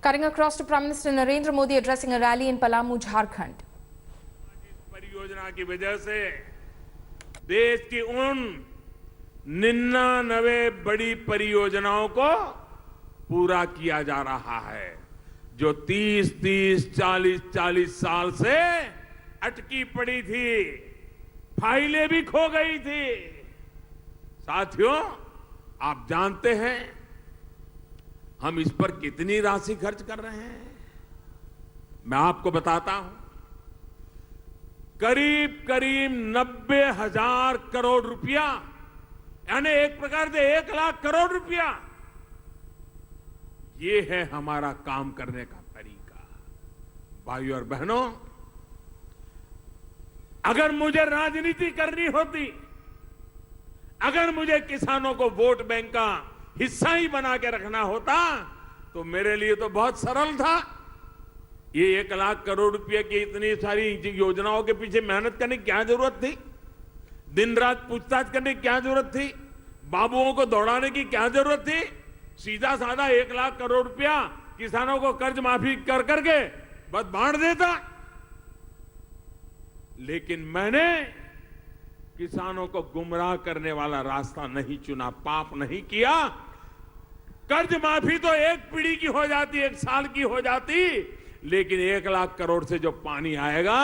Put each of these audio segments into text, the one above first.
Cutting across to Prime Minister Narendra Modi addressing a rally in Palamu, Jharkhand. इस परियोजना की वजह से देश की उन 99 बड़ी परियोजनाओं को पूरा किया जा रहा है जो 30-30, 40-40 साल से अटकी पड़ी थी, फाइलें भी खो गई थी। साथियों, आप जानते हैं हम इस पर कितनी राशि खर्च कर रहे हैं? मैं आपको बताता हूं, करीब करीब 90,000 करोड़ रुपया, यानी एक प्रकार से 1 लाख करोड़ रुपया। ये है हमारा काम करने का तरीका। भाइयों और बहनों, अगर मुझे राजनीति करनी होती, अगर मुझे किसानों को वोट बैंक का हिस्सा ही बना के रखना होता तो मेरे लिए तो बहुत सरल था। ये 1 लाख करोड़ रुपए की इतनी सारी योजनाओं के पीछे मेहनत करने की क्या जरूरत थी? दिन रात पूछताछ करने की क्या जरूरत थी? बाबुओं को दौड़ाने की क्या जरूरत थी? सीधा साधा 1 लाख करोड़ रुपया किसानों को कर्ज माफी कर करके बस बांट देता। लेकिन मैंने किसानों को गुमराह करने वाला रास्ता नहीं चुना, पाप नहीं किया। कर्ज माफी तो एक पीढ़ी की हो जाती, 1 साल की हो जाती, लेकिन 1 लाख करोड़ से जो पानी आएगा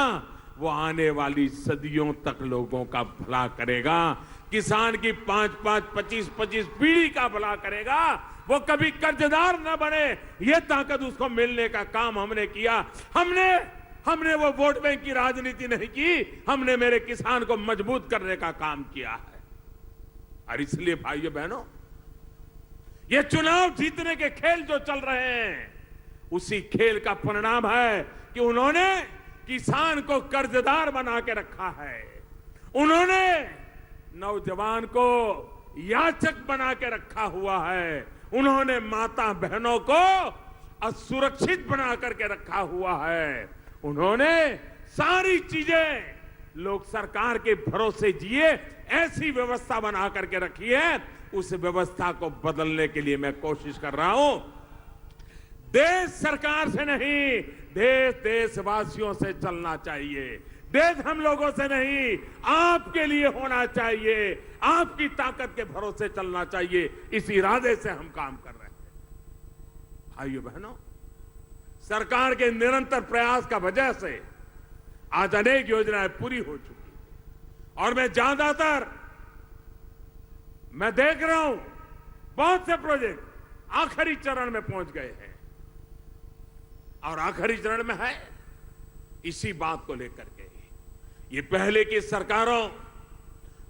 वो आने वाली सदियों तक लोगों का भला करेगा। किसान की 5-5, 25-25 पीढ़ी का भला करेगा। वो कभी कर्जदार न बने, ये ताकत उसको मिलने का काम हमने किया। हमने वो वोट बैंक की राजनीति नहीं की, हमने मेरे किसान को मजबूत करने का काम किया है। और इसलिए भाइयों बहनों, ये चुनाव जीतने के खेल जो चल रहे हैं, उसी खेल का परिणाम है कि उन्होंने किसान को कर्जदार बना के रखा है। उन्होंने नौजवान को याचक बना के रखा हुआ है। उन्होंने माता बहनों को असुरक्षित बना करके रखा हुआ है। उन्होंने सारी चीजें लोग सरकार के भरोसे जिए, ऐसी व्यवस्था बना करके रखी है। उस व्यवस्था को बदलने के लिए मैं कोशिश कर रहा हूं। देश सरकार से नहीं, देश देशवासियों से चलना चाहिए। देश हम लोगों से नहीं, आपके लिए होना चाहिए। आपकी ताकत के भरोसे चलना चाहिए। इस इरादे से हम काम कर रहे हैं। भाइयों बहनों, सरकार के निरंतर प्रयास का वजह से आज अनेक योजनाएं पूरी हो चुकी हैं। और मैं देख रहा हूं बहुत से प्रोजेक्ट आखिरी चरण में पहुंच गए हैं। और आखिरी चरण में है इसी बात को लेकर के, ये पहले की सरकारों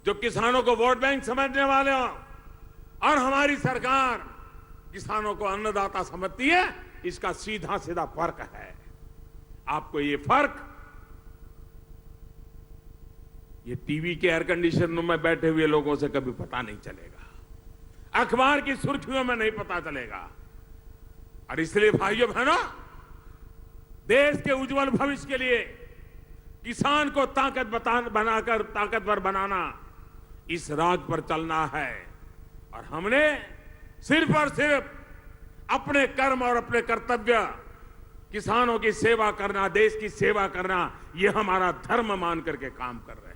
जो किसानों को वोट बैंक समझने वाले हों और हमारी सरकार किसानों को अन्नदाता समझती है, इसका सीधा सीधा फर्क है। आपको ये फर्क ये टीवी के एयर कंडीशनर में बैठे हुए लोगों से कभी पता नहीं चलेगा, अखबार की सुर्खियों में नहीं पता चलेगा। और इसलिए भाइयों बहनों, देश के उज्जवल भविष्य के लिए किसान को ताकतवर बनाना, इस राज पर चलना है। और हमने सिर्फ और सिर्फ अपने कर्म और अपने कर्तव्य, किसानों की सेवा करना, देश की सेवा करना, यह हमारा धर्म मान करके काम कर रहे हैं।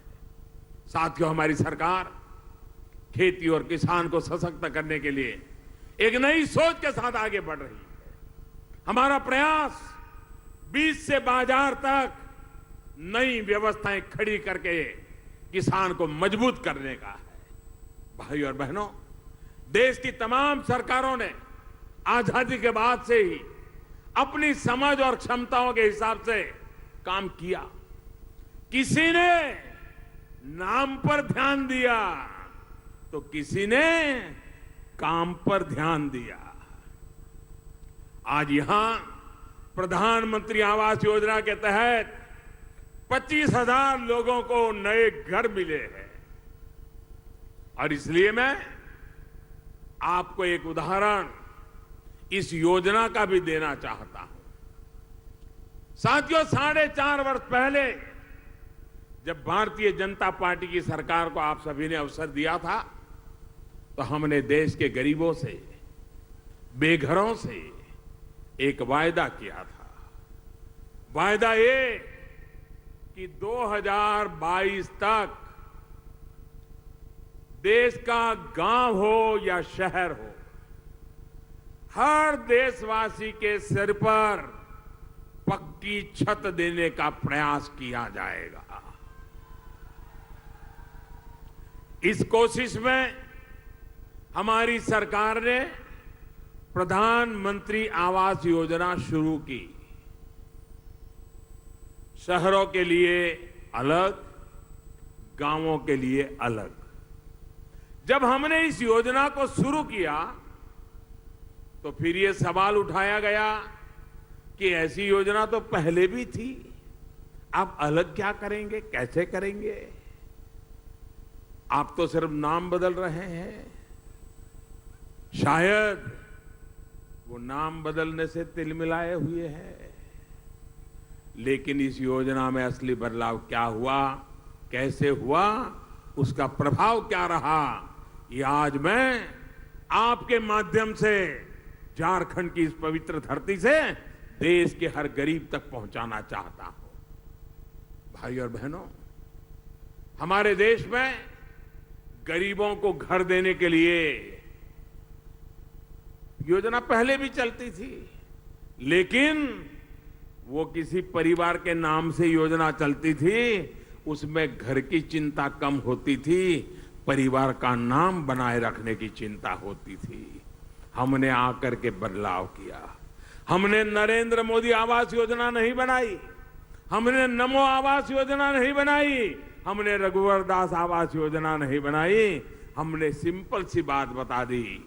साथियों, हमारी सरकार खेती और किसान को सशक्त करने के लिए एक नई सोच के साथ आगे बढ़ रही है। हमारा प्रयास बीज से बाजार तक नई व्यवस्थाएं खड़ी करके किसान को मजबूत करने का है। भाइयों और बहनों, देश की तमाम सरकारों ने आजादी के बाद से ही अपनी समझ और क्षमताओं के हिसाब से काम किया। किसी ने नाम पर ध्यान दिया तो किसी ने काम पर ध्यान दिया। आज यहां प्रधानमंत्री आवास योजना के तहत 25,000 लोगों को नए घर मिले हैं। और इसलिए मैं आपको एक उदाहरण इस योजना का भी देना चाहता हूं। साथियों, 4.5 वर्ष पहले जब भारतीय जनता पार्टी की सरकार को आप सभी ने अवसर दिया था, तो हमने देश के गरीबों से, बेघरों से, एक वायदा किया था। वायदा ये कि 2022 तक देश का गांव हो या शहर हो, हर देशवासी के सिर पर पक्की छत देने का प्रयास किया जाएगा। इस कोशिश में हमारी सरकार ने प्रधानमंत्री आवास योजना शुरू की। शहरों के लिए अलग, गांवों के लिए अलग। जब हमने इस योजना को शुरू किया तो फिर ये सवाल उठाया गया कि ऐसी योजना तो पहले भी थी, आप अलग क्या करेंगे, कैसे करेंगे? आप तो सिर्फ नाम बदल रहे हैं। शायद वो नाम बदलने से तिलमिलाए हुए हैं, लेकिन इस योजना में असली बदलाव क्या हुआ, कैसे हुआ, उसका प्रभाव क्या रहा, ये आज मैं आपके माध्यम से झारखंड की इस पवित्र धरती से देश के हर गरीब तक पहुंचाना चाहता हूं। भाई और बहनों, हमारे देश में गरीबों को घर देने के लिए योजना पहले भी चलती थी, लेकिन वो किसी परिवार के नाम से योजना चलती थी, उसमें घर की चिंता कम होती थी, परिवार का नाम बनाए रखने की चिंता होती थी। हमने आकर के बदलाव किया। हमने नरेंद्र मोदी आवास योजना नहीं बनाई, हमने नमो आवास योजना नहीं बनाई, हमने रघुवर दास आवास योजना नहीं बनाई। हमने सिंपल सी बात बता दी,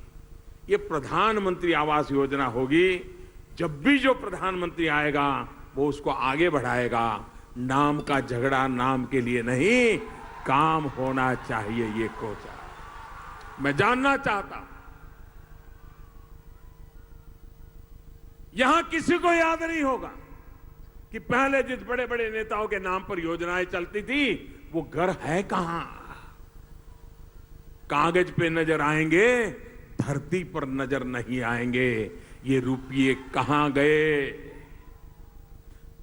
ये प्रधानमंत्री आवास योजना होगी। जब भी जो प्रधानमंत्री आएगा वो उसको आगे बढ़ाएगा। नाम का झगड़ा नाम के लिए नहीं, काम होना चाहिए, ये कोचा। मैं जानना चाहता हूं, यहां किसी को याद नहीं होगा कि पहले जिस बड़े बड़े नेताओं के नाम पर योजनाएं चलती थी वो घर है कहां? कागज पे नजर आएंगे, धरती पर नजर नहीं आएंगे। ये रुपये कहां गए?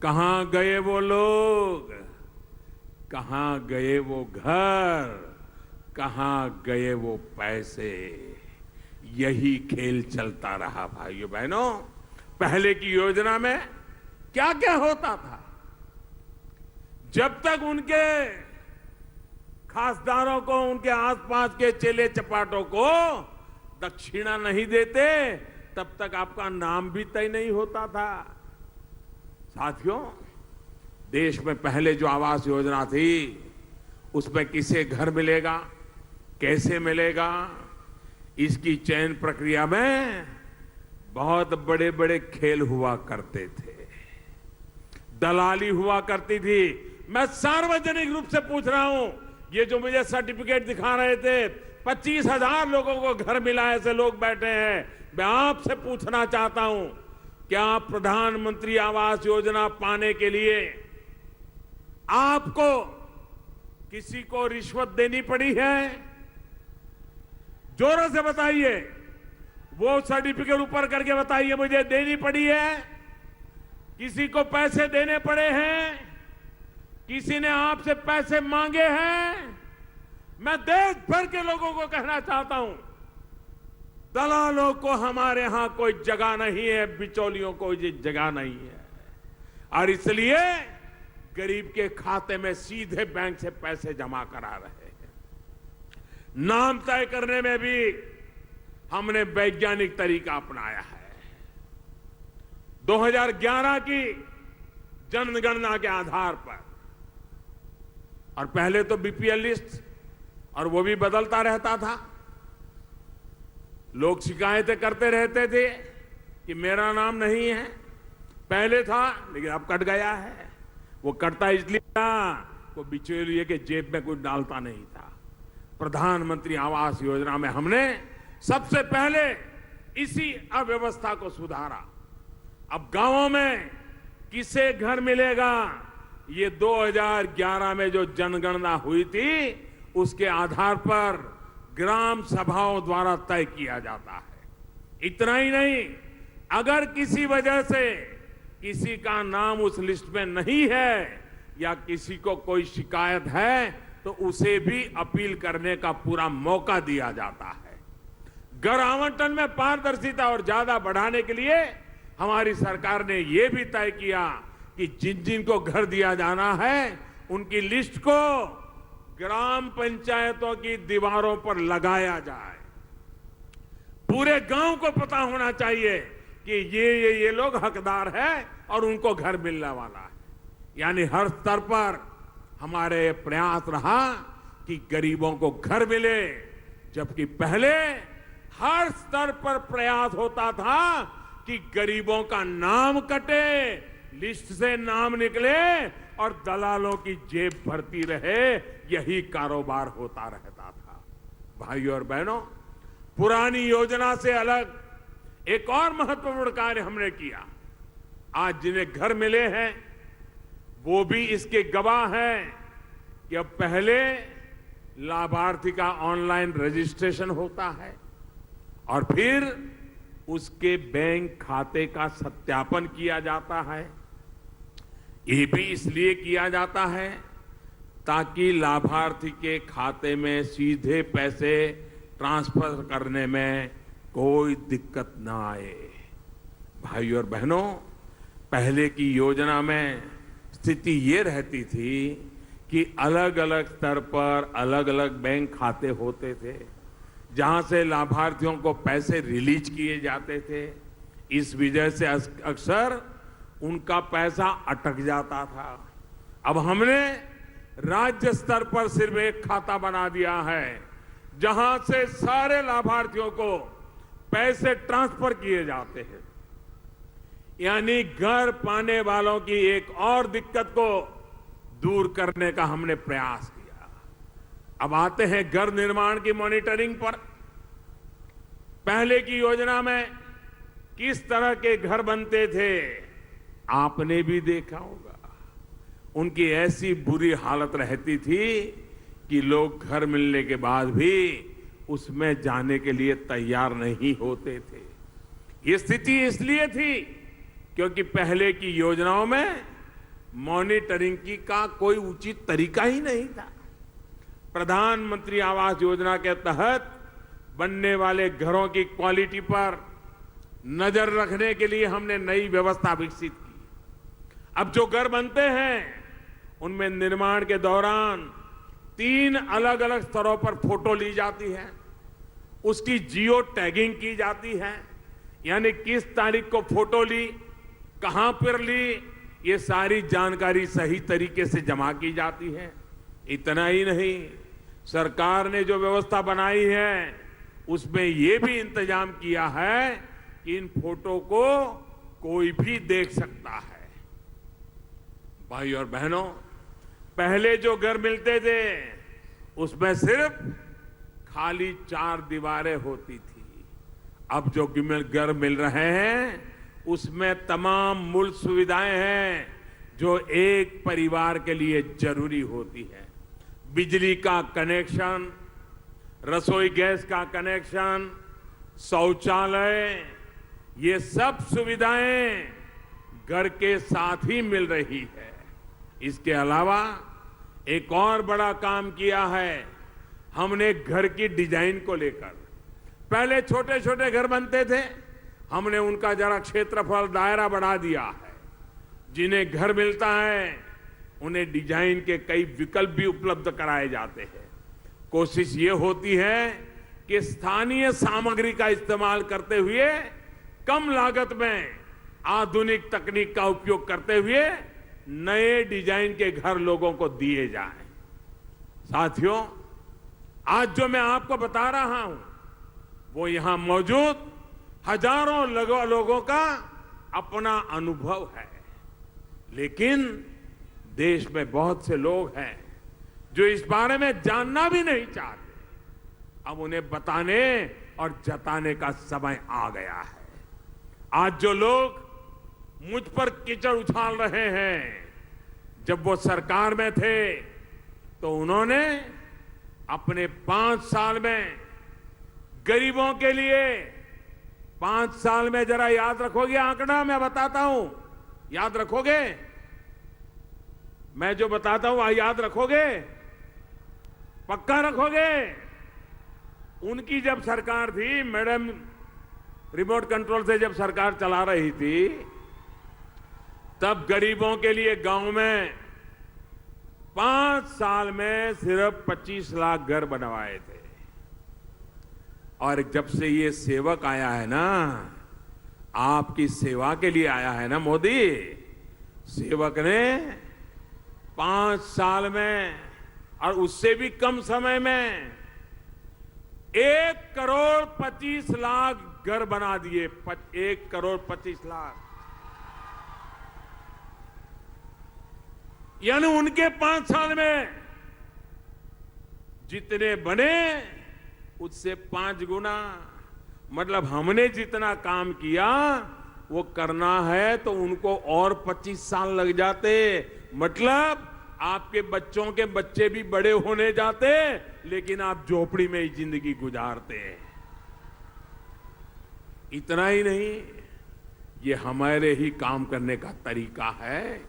कहां गए वो लोग? कहां गए वो घर? कहां गए वो पैसे? यही खेल चलता रहा भाइयों बहनों। पहले की योजना में क्या क्या होता था? जब तक उनके खासदारों को, उनके आसपास के चेले चपाटों को दक्षिणा नहीं देते, तब तक आपका नाम भी तय नहीं होता था। साथियों, देश में पहले जो आवास योजना थी उसमें किसे घर मिलेगा, कैसे मिलेगा, इसकी चयन प्रक्रिया में बहुत बड़े बड़े खेल हुआ करते थे, दलाली हुआ करती थी। मैं सार्वजनिक रूप से पूछ रहा हूं, ये जो मुझे सर्टिफिकेट दिखा रहे थे, 25,000 लोगों को घर मिला, ऐसे लोग बैठे हैं। मैं आपसे पूछना चाहता हूं, क्या प्रधानमंत्री आवास योजना पाने के लिए आपको किसी को रिश्वत देनी पड़ी है? जोरों से बताइए, वो सर्टिफिकेट ऊपर करके बताइए, मुझे देनी पड़ी है? किसी को पैसे देने पड़े हैं? किसी ने आपसे पैसे मांगे हैं? मैं देश भर के लोगों को कहना चाहता हूं, दलालों को हमारे यहां कोई जगह नहीं है, बिचौलियों को कोई जगह नहीं है। और इसलिए गरीब के खाते में सीधे बैंक से पैसे जमा करा रहे हैं। नाम तय करने में भी हमने वैज्ञानिक तरीका अपनाया है। 2011 की जनगणना के आधार पर, और पहले तो बीपीएल लिस्ट, और वो भी बदलता रहता था। लोग शिकायतें करते रहते थे कि मेरा नाम नहीं है, पहले था लेकिन अब कट गया है। वो कटता इसलिए था, वो बिचौलिए के जेब में कुछ डालता नहीं था। प्रधानमंत्री आवास योजना में हमने सबसे पहले इसी अव्यवस्था को सुधारा। अब गांवों में किसे घर मिलेगा, ये 2011 में जो जनगणना हुई थी उसके आधार पर ग्राम सभाओं द्वारा तय किया जाता है। इतना ही नहीं, अगर किसी वजह से किसी का नाम उस लिस्ट में नहीं है या किसी को कोई शिकायत है तो उसे भी अपील करने का पूरा मौका दिया जाता है। घर आवंटन में पारदर्शिता और ज्यादा बढ़ाने के लिए हमारी सरकार ने यह भी तय किया कि जिन जिन को घर दिया जाना है उनकी लिस्ट को ग्राम पंचायतों की दीवारों पर लगाया जाए। पूरे गांव को पता होना चाहिए कि ये लोग हकदार हैं और उनको घर मिलने वाला है। यानी हर स्तर पर हमारे प्रयास रहा कि गरीबों को घर मिले, जबकि पहले हर स्तर पर प्रयास होता था कि गरीबों का नाम कटे, लिस्ट से नाम निकले और दलालों की जेब भरती रहे, यही कारोबार होता रहता था। भाइयों और बहनों, पुरानी योजना से अलग एक और महत्वपूर्ण कार्य हमने किया। आज जिन्हें घर मिले हैं वो भी इसके गवाह हैं कि अब पहले लाभार्थी का ऑनलाइन रजिस्ट्रेशन होता है और फिर उसके बैंक खाते का सत्यापन किया जाता है। ये भी इसलिए किया जाता है ताकि लाभार्थी के खाते में सीधे पैसे ट्रांसफर करने में कोई दिक्कत ना आए। भाइयों और बहनों, पहले की योजना में स्थिति ये रहती थी कि अलग अलग स्तर पर अलग अलग बैंक खाते होते थे जहां से लाभार्थियों को पैसे रिलीज किए जाते थे। इस वजह से अक्सर उनका पैसा अटक जाता था। अब हमने राज्य स्तर पर सिर्फ एक खाता बना दिया है जहां से सारे लाभार्थियों को पैसे ट्रांसफर किए जाते हैं। यानी घर पाने वालों की एक और दिक्कत को दूर करने का हमने प्रयास किया। अब आते हैं घर निर्माण की मॉनिटरिंग पर। पहले की योजना में किस तरह के घर बनते थे आपने भी देखा होगा। उनकी ऐसी बुरी हालत रहती थी कि लोग घर मिलने के बाद भी उसमें जाने के लिए तैयार नहीं होते थे। ये स्थिति इसलिए थी क्योंकि पहले की योजनाओं में मॉनिटरिंग की का कोई उचित तरीका ही नहीं था। प्रधानमंत्री आवास योजना के तहत बनने वाले घरों की क्वालिटी पर नजर रखने के लिए हमने नई व्यवस्था विकसित की। अब जो घर बनते हैं उनमें निर्माण के दौरान 3 अलग अलग स्तरों पर फोटो ली जाती है, उसकी जियो टैगिंग की जाती है, यानी किस तारीख को फोटो ली, कहां पर ली, ये सारी जानकारी सही तरीके से जमा की जाती है। इतना ही नहीं, सरकार ने जो व्यवस्था बनाई है उसमें ये भी इंतजाम किया है कि इन फोटो को कोई भी देख सकता है। भाई और बहनों, पहले जो घर मिलते थे उसमें सिर्फ खाली 4 दीवारें होती थी। अब जो घर मिल रहे हैं उसमें तमाम मूल सुविधाएं हैं जो एक परिवार के लिए जरूरी होती है। बिजली का कनेक्शन, रसोई गैस का कनेक्शन, शौचालय, ये सब सुविधाएं घर के साथ ही मिल रही है। इसके अलावा एक और बड़ा काम किया है हमने घर की डिजाइन को लेकर। पहले छोटे छोटे घर बनते थे, हमने उनका जरा क्षेत्रफल दायरा बढ़ा दिया है। जिन्हें घर मिलता है उन्हें डिजाइन के कई विकल्प भी उपलब्ध कराए जाते हैं। कोशिश ये होती है कि स्थानीय सामग्री का इस्तेमाल करते हुए कम लागत में आधुनिक तकनीक का उपयोग करते हुए नए डिजाइन के घर लोगों को दिए जाएं। साथियों, आज जो मैं आपको बता रहा हूं वो यहां मौजूद हजारों लोगों का अपना अनुभव है, लेकिन देश में बहुत से लोग हैं जो इस बारे में जानना भी नहीं चाहते। अब उन्हें बताने और जताने का समय आ गया है। आज जो लोग मुझ पर कीचड़ उछाल रहे हैं, जब वो सरकार में थे तो उन्होंने अपने 5 साल में गरीबों के लिए 5 साल में जरा याद रखोगे आंकड़ा मैं बताता हूं, याद रखोगे? मैं जो बताता हूं याद रखोगे? पक्का रखोगे? उनकी जब सरकार थी, मैडम रिमोट कंट्रोल से जब सरकार चला रही थी, तब गरीबों के लिए गांव में 5 साल में सिर्फ 25 लाख घर बनवाए थे। और जब से ये सेवक आया है ना, आपकी सेवा के लिए आया है ना मोदी, सेवक ने 5 साल में और उससे भी कम समय में 1,25,00,000 घर बना दिए। 1,25,00,000 यानी उनके 5 साल में जितने बने उससे 5 गुना। मतलब हमने जितना काम किया वो करना है तो उनको और 25 साल लग जाते। मतलब आपके बच्चों के बच्चे भी बड़े होने जाते, लेकिन आप झोपड़ी में ही जिंदगी गुजारते। इतना ही नहीं, ये हमारे ही काम करने का तरीका है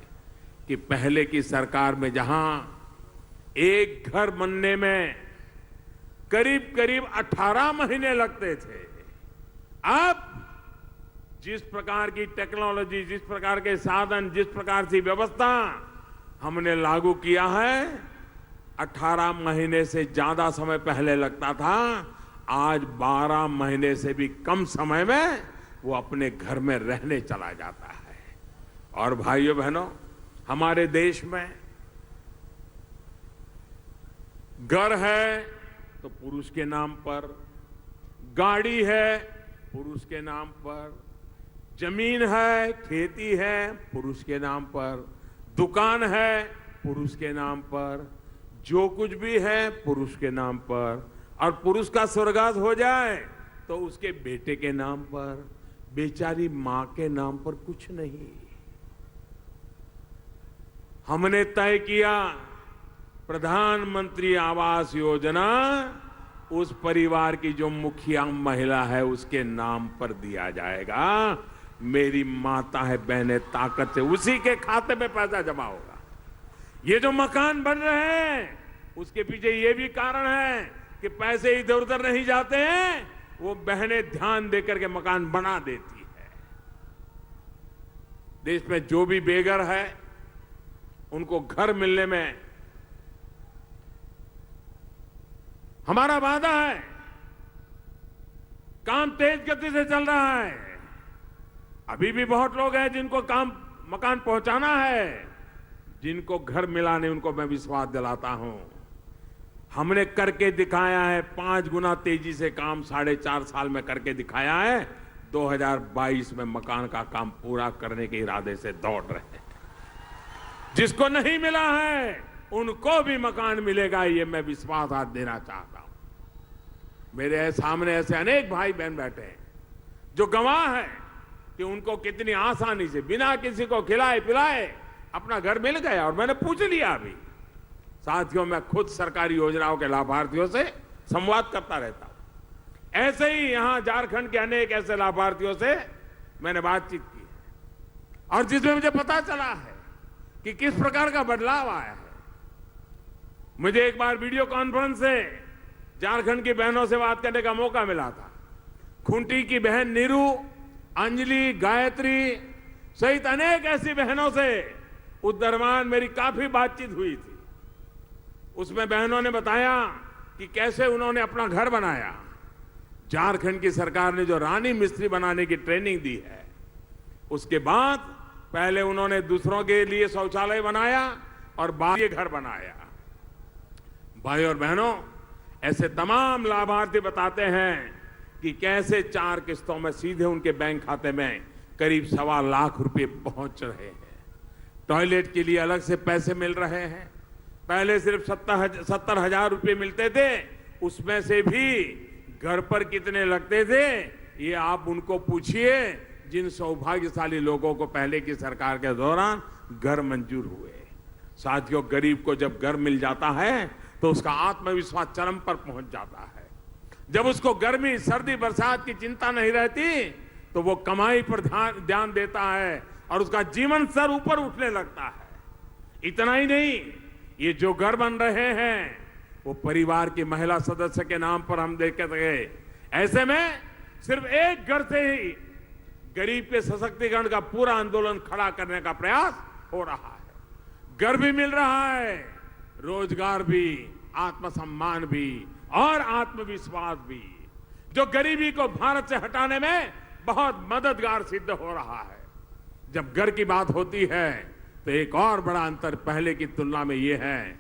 कि पहले की सरकार में जहां एक घर बनने में करीब करीब 18 महीने लगते थे, अब जिस प्रकार की टेक्नोलॉजी, जिस प्रकार के साधन, जिस प्रकार की व्यवस्था हमने लागू किया है, 18 महीने से ज्यादा समय पहले लगता था, आज 12 महीने से भी कम समय में वो अपने घर में रहने चला जाता है। और भाइयों बहनों, हमारे देश में घर है तो पुरुष के नाम पर, गाड़ी है पुरुष के नाम पर, जमीन है, खेती है पुरुष के नाम पर, दुकान है पुरुष के नाम पर, जो कुछ भी है पुरुष के नाम पर। और पुरुष का स्वर्गवास हो जाए तो उसके बेटे के नाम पर, बेचारी मां के नाम पर कुछ नहीं। हमने तय किया प्रधानमंत्री आवास योजना उस परिवार की जो मुखिया महिला है उसके नाम पर दिया जाएगा। मेरी माता है, बहनें ताकत से उसी के खाते में पैसा जमा होगा। ये जो मकान बन रहे हैं उसके पीछे ये भी कारण है कि पैसे इधर उधर नहीं जाते हैं, वो बहनें ध्यान देकर के मकान बना देती है। देश में जो भी बेघर है उनको घर मिलने में हमारा वादा है। काम तेज गति से चल रहा है। अभी भी बहुत लोग हैं जिनको काम मकान पहुंचाना है, जिनको घर मिला नहीं उनको मैं विश्वास दिलाता हूं। हमने करके दिखाया है, 5 गुना तेजी से काम 4.5 साल में करके दिखाया है। 2022 में मकान का काम पूरा करने के इरादे से दौड़ रहे हैं। जिसको नहीं मिला है उनको भी मकान मिलेगा, ये मैं विश्वास आज देना चाहता हूं। मेरे सामने ऐसे अनेक भाई बहन बैठे हैं जो गवाह हैं कि उनको कितनी आसानी से बिना किसी को खिलाए पिलाए अपना घर मिल गया। और मैंने पूछ लिया अभी, साथियों मैं खुद सरकारी योजनाओं के लाभार्थियों से संवाद करता रहता हूं। ऐसे ही यहां झारखंड के अनेक ऐसे लाभार्थियों से मैंने बातचीत की और जिसमें मुझे पता चला है कि किस प्रकार का बदलाव आया है। मुझे एक बार वीडियो कॉन्फ्रेंस से झारखंड की बहनों से बात करने का मौका मिला था। खूंटी की बहन नीरू, अंजलि, गायत्री सहित अनेक ऐसी बहनों से उस दरमियान मेरी काफी बातचीत हुई थी। उसमें बहनों ने बताया कि कैसे उन्होंने अपना घर बनाया। झारखंड की सरकार ने जो रानी मिस्त्री बनाने की ट्रेनिंग दी है, उसके बाद पहले उन्होंने दूसरों के लिए शौचालय बनाया और बाद में घर बनाया। भाई और बहनों, ऐसे तमाम लाभार्थी बताते हैं कि कैसे 4 किस्तों में सीधे उनके बैंक खाते में करीब 1.25 लाख रुपए पहुंच रहे हैं। टॉयलेट के लिए अलग से पैसे मिल रहे हैं। पहले सिर्फ 70,000 रुपए मिलते थे, उसमें से भी घर पर कितने लगते थे ये आप उनको पूछिए, जिन सौभाग्यशाली लोगों को पहले की सरकार के दौरान घर मंजूर हुए। साथियों, गरीब को जब घर मिल जाता है तो उसका आत्मविश्वास चरम पर पहुंच जाता है। जब उसको गर्मी सर्दी बरसात की चिंता नहीं रहती तो वो कमाई पर ध्यान देता है और उसका जीवन स्तर ऊपर उठने लगता है। इतना ही नहीं, ये जो घर बन रहे हैं वो परिवार की महिला सदस्य के नाम पर हम देखते गए। ऐसे में सिर्फ एक घर से ही गरीब के सशक्तिकरण का पूरा आंदोलन खड़ा करने का प्रयास हो रहा है। घर भी मिल रहा है, रोजगार भी, आत्मसम्मान भी और आत्मविश्वास भी, जो गरीबी को भारत से हटाने में बहुत मददगार सिद्ध हो रहा है। जब घर की बात होती है तो एक और बड़ा अंतर पहले की तुलना में यह है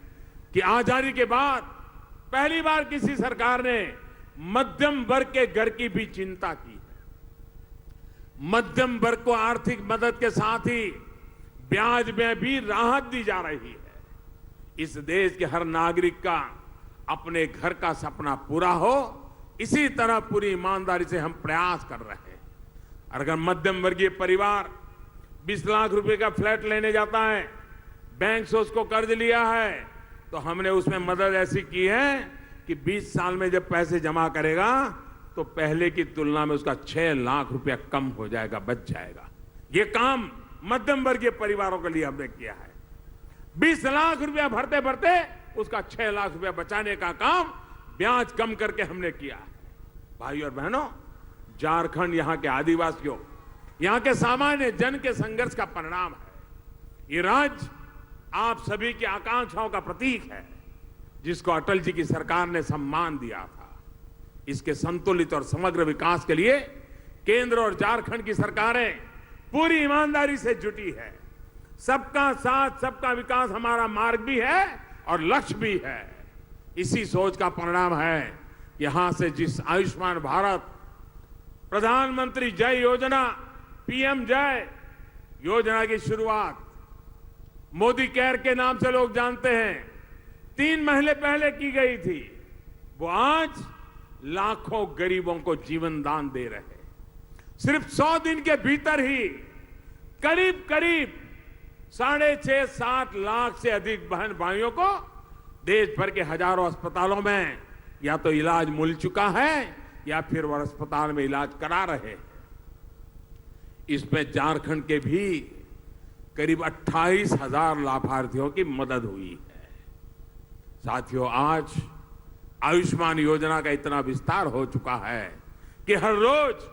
कि आजादी के बाद पहली बार किसी सरकार ने मध्यम वर्ग के घर की भी चिंता की है। मध्यम वर्ग को आर्थिक मदद के साथ ही ब्याज में भी राहत दी जा रही है। इस देश के हर नागरिक का अपने घर का सपना पूरा हो, इसी तरह पूरी ईमानदारी से हम प्रयास कर रहे हैं। अगर मध्यम वर्गीय परिवार 20 लाख रुपए का फ्लैट लेने जाता है, बैंक से उसको कर्ज लिया है, तो हमने उसमें मदद ऐसी की है कि 20 साल में जब पैसे जमा करेगा तो पहले की तुलना में उसका 6 लाख रुपया कम हो जाएगा, बच जाएगा। ये काम मध्यम वर्गीय परिवारों के लिए हमने किया है। 20 लाख रुपया भरते भरते उसका 6 लाख रुपया बचाने का काम ब्याज कम करके हमने किया है। भाई और बहनों, झारखंड यहाँ के आदिवासियों, यहाँ के सामान्य जन के संघर्ष का परिणाम है। ये राज्य आप सभी की आकांक्षाओं का प्रतीक है, जिसको अटल जी की सरकार ने सम्मान दिया था। इसके संतुलित और समग्र विकास के लिए केंद्र और झारखंड की सरकारें पूरी ईमानदारी से जुटी है। सबका साथ सबका विकास हमारा मार्ग भी है और लक्ष्य भी है। इसी सोच का परिणाम है यहां से जिस आयुष्मान भारत, प्रधानमंत्री जय योजना, पीएम जय योजना की शुरुआत मोदी केयर के नाम से लोग जानते हैं, 3 महीने पहले की गई थी। वो आज लाखों गरीबों को जीवन दान दे रहे हैं। सिर्फ 100 दिन के भीतर ही करीब करीब 6.5-7 लाख से अधिक बहन भाइयों को देश भर के हजारों अस्पतालों में या तो इलाज मिल चुका है या फिर वह अस्पताल में इलाज करा रहे हैं। इसमें झारखंड के भी करीब 28,000 लाभार्थियों की मदद हुई है। साथियों, आज आयुष्मान योजना का इतना विस्तार हो चुका है कि हर रोज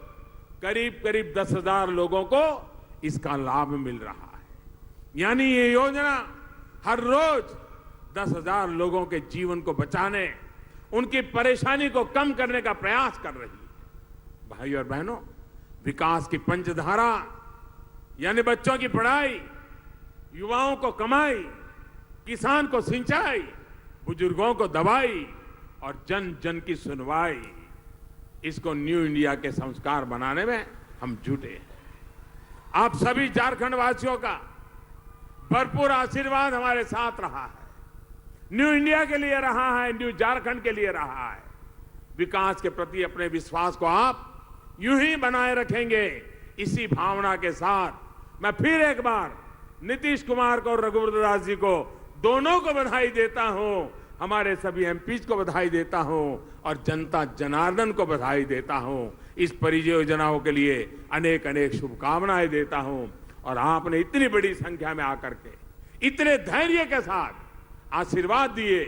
करीब करीब 10,000 लोगों को इसका लाभ मिल रहा है। यानी ये योजना हर रोज 10,000 लोगों के जीवन को बचाने, उनकी परेशानी को कम करने का प्रयास कर रही है। भाई और बहनों, विकास की पंचधारा यानी बच्चों की पढ़ाई, युवाओं को कमाई, किसान को सिंचाई, बुजुर्गों को दवाई और जन जन की सुनवाई, इसको न्यू इंडिया के संस्कार बनाने में हम जुटे हैं। आप सभी झारखंड वासियों का भरपूर आशीर्वाद हमारे साथ रहा है। न्यू इंडिया के लिए रहा है, न्यू झारखंड के लिए रहा है। विकास के प्रति अपने विश्वास को आप यूं ही बनाए रखेंगे। इसी भावना के साथ मैं फिर एक बार नीतीश कुमार को और रघुवर दास जी को दोनों को बधाई देता हूं, हमारे सभी एमपीज को बधाई देता हूं और जनता जनार्दन को बधाई देता हूं। इस परियोजनाओं के लिए अनेक अनेक शुभकामनाएं देता हूं। और आपने इतनी बड़ी संख्या में आकर के इतने धैर्य के साथ आशीर्वाद दिए,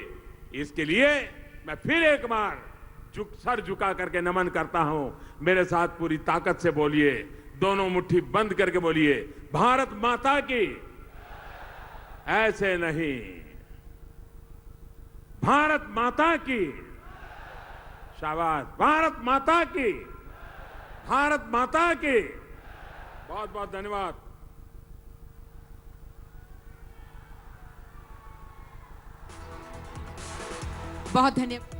इसके लिए मैं फिर एक बार सर झुका करके नमन करता हूं। मेरे साथ पूरी ताकत से बोलिए, दोनों मुट्ठी बंद करके बोलिए, भारत माता की। ऐसे नहीं, भारत माता की। शाबाश, भारत माता की, भारत माता की। बहुत बहुत धन्यवाद। बहुत धन्यवाद।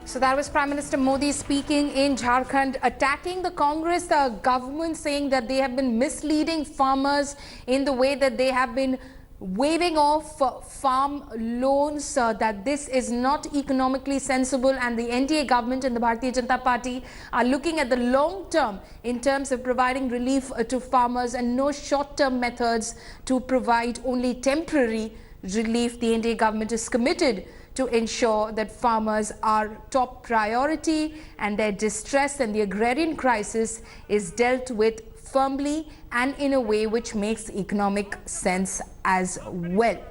So that was Prime Minister Modi speaking in Jharkhand, attacking the Congress government, saying that they have been misleading farmers in the way that they have been waiving off farm loans, that this is not economically sensible, and the NDA government and the Bharatiya Janata Party are looking at the long term in terms of providing relief to farmers and no short-term methods to provide only temporary relief. The NDA government is committed to ensure that farmers are top priority and their distress and the agrarian crisis is dealt with firmly and in a way which makes economic sense as well.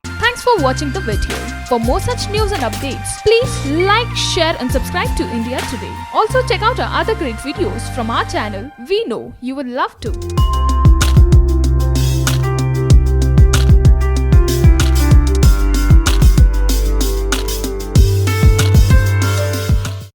Thanks for watching the video. For more such news and updates, please like, share and subscribe to India Today. Also check out our other great videos from our channel. We know you will love to.